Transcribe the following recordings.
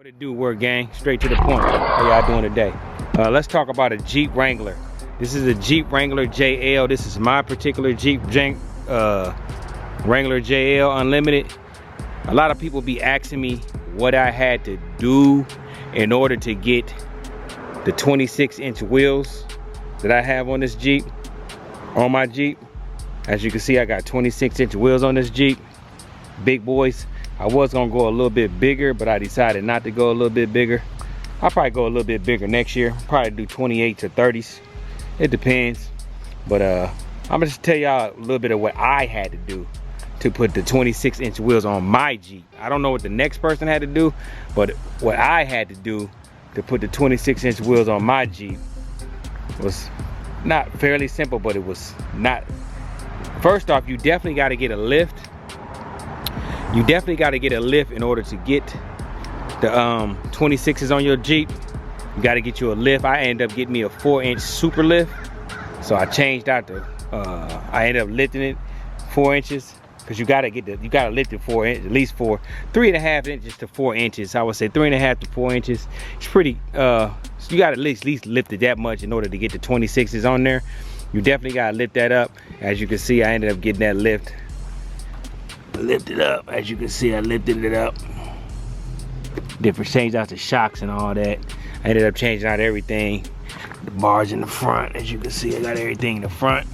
What it do, work gang? Straight to the point. How y'all doing today? Let's talk about a Jeep Wrangler. This is a Jeep Wrangler JL. This is my particular Jeep Wrangler JL Unlimited. A lot of people be asking me what I had to do in order to get the 26-inch wheels that I have on this Jeep, on my Jeep. As you can see, I got 26-inch wheels on this Jeep. Big boys. I was gonna go a little bit bigger, but I decided not to go a little bit bigger. I'll probably go a little bit bigger next year. Probably do 28 to 30s. It depends. But I'm gonna just tell y'all a little bit of what I had to do to put the 26-inch wheels on my Jeep. I don't know what the next person had to do, but what I had to do to put the 26-inch wheels on my Jeep was not fairly simple, but it was not. First off, you definitely got to get a lift. You definitely got to get a lift in order to get the 26s on your Jeep. You got to get you a lift. I ended up getting me a 4-inch super lift. So I changed out the, I ended up lifting it 4 inches. Cause you gotta lift it 4 inches, at least 3.5 inches to 4 inches. I would say 3.5 to 4 inches. It's pretty, so you gotta at least lift it that much in order to get the 26s on there. You definitely gotta lift that up. As you can see, I ended up getting that lift. Lift it up. As you can see, I lifted it up. Different, changed out the shocks and all that. I ended up changing out everything. The bars in the front, as you can see, I got everything in the front.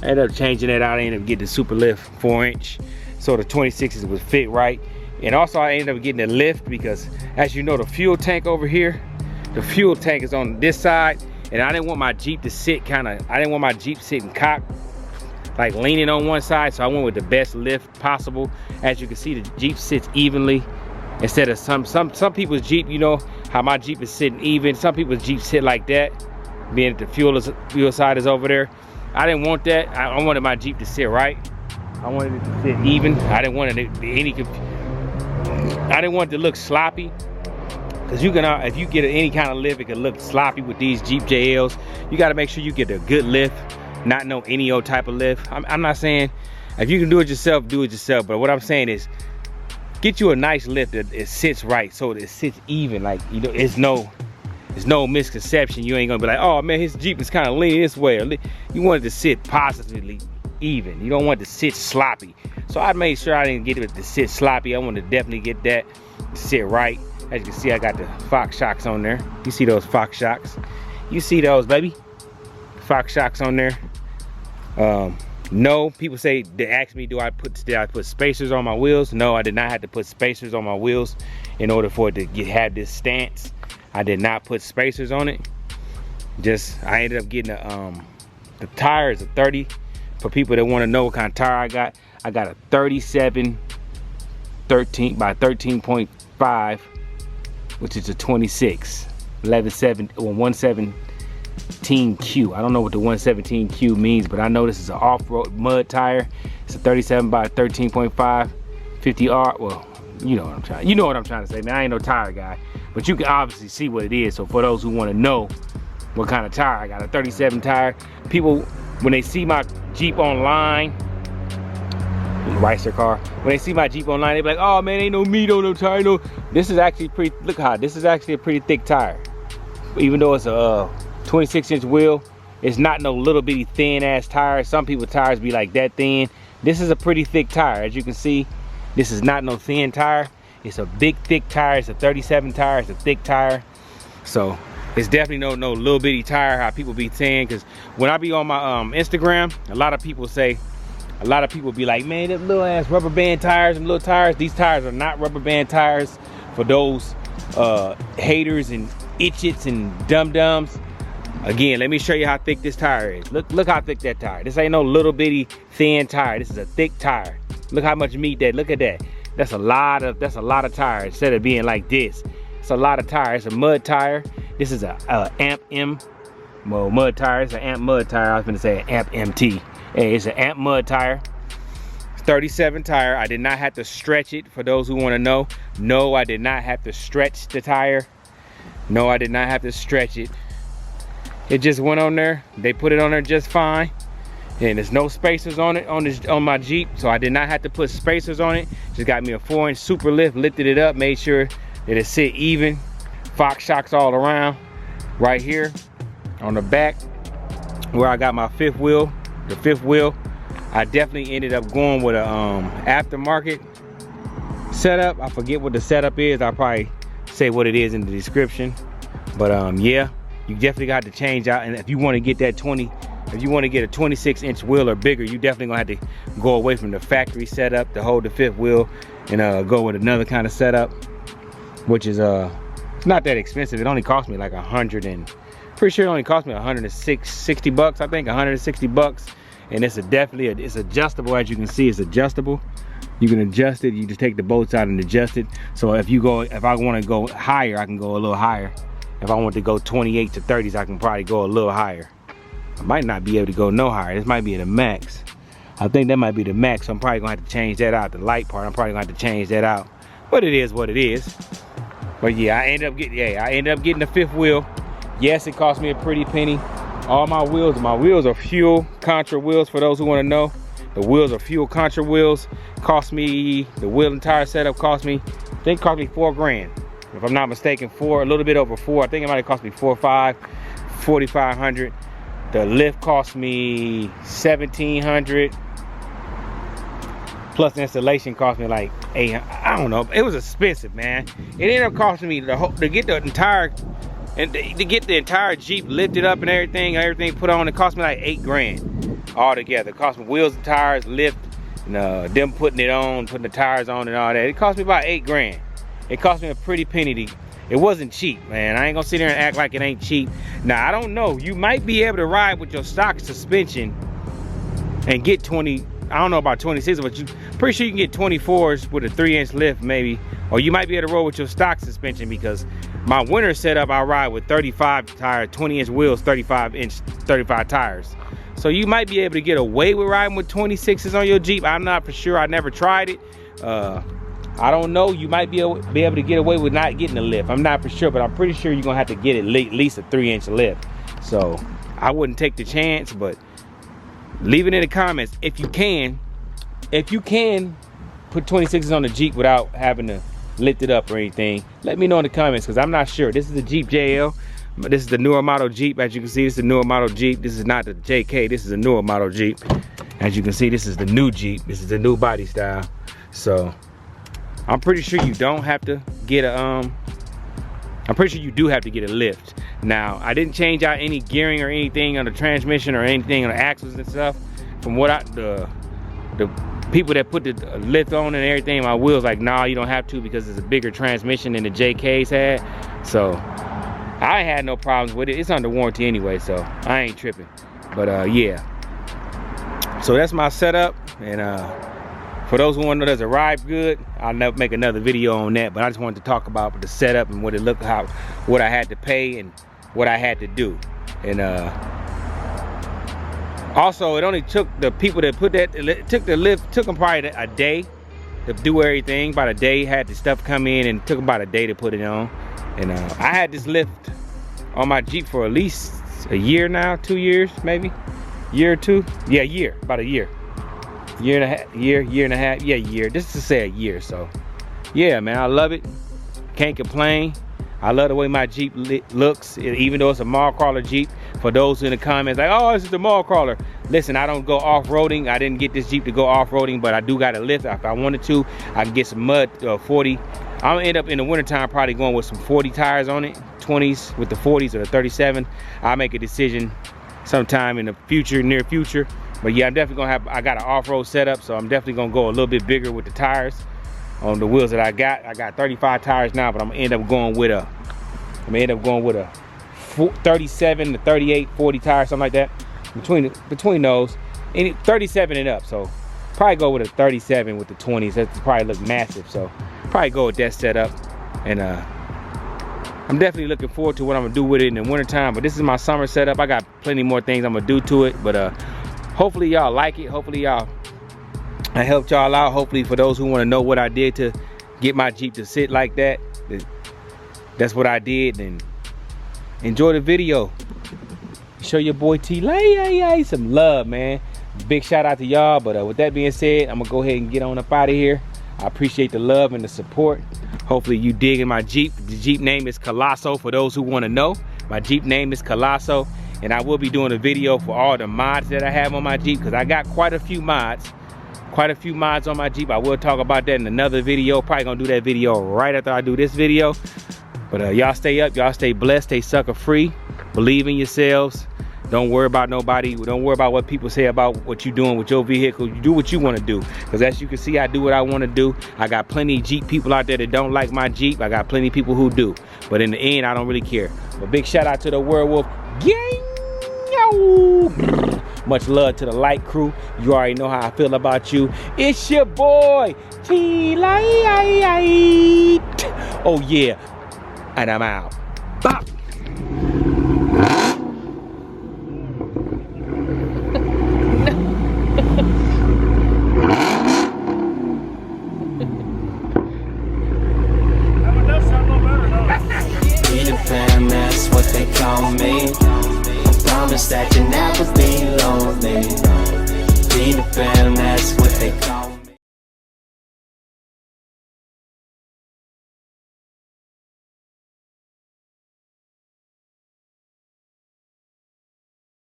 I ended up changing that out. I ended up getting the super lift 4-inch, so the 26s would fit right. And also I ended up getting a lift because, as you know, the fuel tank over here, the fuel tank is on this side, and I didn't want my Jeep to sit I didn't want my Jeep sitting cocked, like leaning on one side, so I went with the best lift possible. As you can see, the Jeep sits evenly instead of some people's Jeep, you know how my Jeep is sitting even. Some people's Jeep sit like that, being that the fuel side is over there. I didn't want that. I wanted my Jeep to sit right. I wanted it to sit even. I didn't want it to be I didn't want it to look sloppy. Cause you can, if you get any kind of lift, it can look sloppy with these Jeep JLs. You got to make sure you get a good lift, not no any old type of lift. I'm not saying if you can do it yourself, do it yourself. But what I'm saying is, get you a nice lift that it sits right, so it sits even. Like, you know, there's no misconception. You ain't gonna be like, oh man, his Jeep is kind of leaning this way. You want it to sit positively even. You don't want it to sit sloppy. So I made sure I didn't get it to sit sloppy. I want to definitely get that to sit right. As you can see, I got the Fox shocks on there. You see those Fox shocks? You see those, baby? Fox shocks on there. No, people say, they ask me, did I put spacers on my wheels? No, I did not have to put spacers on my wheels in order for it to have this stance. I did not put spacers on it. I ended up getting the tires a 30. For people that want to know what kind of tire I got a 37 13 by 13.5, which is a 26 117Q. I don't know what the 117Q means, but I know this is an off-road mud tire. It's a 37 by 13.5 50R. Well, you know what I'm trying to say, man. I ain't no tire guy, but you can obviously see what it is. So for those who want to know what kind of tire I got, a 37 tire. People, when they see my Jeep online, Ricer car, when they see my Jeep online, they be like, oh man, ain't no meat on no tire. No, this is actually pretty, look how, this is actually a pretty thick tire. Even though it's a 26-inch wheel, it's not no little bitty thin ass tire. Some people's tires be like that thin. This is a pretty thick tire. As you can see, this is not no thin tire. It's a big thick tire. It's a 37 tire. It's a thick tire. So it's definitely no little bitty tire how people be saying. Because when I be on my Instagram, a lot of people be like, man, them little ass rubber band tires and little tires. These tires are not rubber band tires. For those haters and itchits and dum-dums, again, let me show you how thick this tire is. Look how thick that tire. This ain't no little bitty thin tire. This is a thick tire. Look how much meat that. Look at that. That's a lot of tire. Instead of being like this, it's a lot of tire. It's a mud tire. This is a Amp M, well, mud tire. It's an Amp mud tire. I was gonna say an Amp MT. Hey, it's an Amp mud tire. 37 tire. I did not have to stretch it. For those who want to know, no, I did not have to stretch the tire. No, I did not have to stretch it. It just went on there. They put it on there just fine. And there's no spacers on it on my Jeep, so I did not have to put spacers on it. Just got me a 4-inch super lift, lifted it up, made sure It'll sit even. Fox shocks all around. Right here on the back where I got my fifth wheel, the fifth wheel, I definitely ended up going with a aftermarket setup. I forget what the setup is. I'll probably say what it is in the description. But yeah, you definitely got to change out. And if you want to get that if you want to get a 26-inch wheel or bigger, you definitely gonna have to go away from the factory setup to hold the fifth wheel and go with another kind of setup, which is it's not that expensive. It only cost me like pretty sure it only cost me 160 bucks. I think 160 bucks. And it's it's adjustable. As you can see, it's adjustable. You can adjust it. You just take the bolts out and adjust it. So if I want to go higher, I can go a little higher. If I want to go 28 to 30s, I can probably go a little higher. I might not be able to go no higher. This might be the max. I think that might be the max. So I'm probably gonna have to change that out. The light part, I'm probably gonna have to change that out. But it is what it is. But yeah, I ended up getting the fifth wheel. Yes, it cost me a pretty penny. All my wheels are Fuel Contra wheels, for those who want to know. The wheels are Fuel Contra wheels. Cost me, the wheel and tire setup cost me, I think cost me $4 grand. If I'm not mistaken, a little bit over 4. I think it might have cost me 4,500. The lift cost me 1,700. Plus the installation cost me like 800. I don't know. It was expensive, man. It ended up costing me to get the entire Jeep lifted up and everything put on. It cost me like 8 grand altogether. It cost me wheels and tires, lift, and them putting it on, putting the tires on and all that. It cost me about 8 grand. It cost me a pretty penny. It wasn't cheap, man. I ain't gonna sit there and act like it ain't cheap. Now, I don't know. You might be able to ride with your stock suspension and get 20. I don't know about 26, but you pretty sure you can get 24s with a 3-inch lift maybe. Or you might be able to roll with your stock suspension, because my winter setup, I ride with 35 tires, 20-inch wheels, 35 tires. So you might be able to get away with riding with 26s on your Jeep. I'm not for sure. I never tried it. I don't know. You might be able to get away with not getting a lift. I'm not for sure, but I'm pretty sure you're gonna have to get at least a 3-inch lift. So I wouldn't take the chance, but leave it in the comments if you can put 26s on the Jeep without having to lift it up or anything. Let me know in the comments, because I'm not sure. This is the Jeep JL. This is the newer model Jeep. As you can see, this is the newer model Jeep. This is not the JK. This is a newer model Jeep. As you can see, this is the new Jeep. This is the new body style. So I'm pretty sure you don't have to get a I'm pretty sure you do have to get a lift. Now, I didn't change out any gearing or anything on the transmission or anything on the axles and stuff. From what the people that put the lift on and everything, my wheels like, nah, you don't have to, because it's a bigger transmission than the JKs had. So I ain't had no problems with it. It's under warranty anyway, so I ain't tripping. But yeah. So that's my setup, and for those who want to know, does it ride good? I'll never make another video on that, but I just wanted to talk about the setup and what it looked like, what I had to pay and what I had to do. And also, it only took the people that put that, it took the lift, took them probably a day to do everything. About a day, had the stuff come in, and it took about a day to put it on. And I had this lift on my Jeep for at least a year now, 2 years maybe, year or two. Yeah, a year, about a year. Year and a half, yeah, year. This is to say a year. So yeah, man, I love it. Can't complain. I love the way my Jeep looks, even though it's a mall crawler Jeep. For those in the comments like, oh, this is the mall crawler. Listen, I don't go off-roading. I didn't get this Jeep to go off-roading, but I do got a lift. If I wanted to, I can get some mud 40. I'm gonna end up in the wintertime probably going with some 40 tires on it, 20s with the 40s or the 37. I'll make a decision sometime in the future, near future. But yeah, I'm definitely gonna have, I got an off-road setup, so I'm definitely gonna go a little bit bigger with the tires on the wheels that I got. I got 35 tires now, but I'm gonna end up going with a 37 to 38, 40 tires, something like that. Between those, any 37 and up. So probably go with a 37 with the 20s. That probably look massive. So probably go with that setup. And I'm definitely looking forward to what I'm gonna do with it in the wintertime. But this is my summer setup. I got plenty more things I'm gonna do to it. But hopefully y'all like it. Hopefully I helped y'all out. Hopefully for those who want to know what I did to get my Jeep to sit like that, that's what I did. And enjoy the video. Show your boy T some love, man. Big shout out to y'all. But with that being said, I'm gonna go ahead and get on up out of here. I appreciate the love and the support. Hopefully you digging my Jeep. The Jeep name is Colosso, for those who want to know. My Jeep name is Colosso, and I will be doing a video for all the mods that I have on my Jeep, because I got quite a few mods on my Jeep. I will talk about that in another video. Probably gonna do that video right after I do this video. But y'all stay up, y'all stay blessed, stay sucker free. Believe in yourselves. Don't worry about nobody. Don't worry about what people say about what you're doing with your vehicle. You do what you want to do. Because as you can see, I do what I want to do. I got plenty of Jeep people out there that don't like my Jeep. I got plenty of people who do. But in the end, I don't really care. But big shout out to the Werewolf gang. Much love to the Light crew. You already know how I feel about you. It's your boy, T-Light. Oh yeah. And I'm out. Bop. That's what they call me. Promise that you never be lonely. Be the fan, that's what they call me.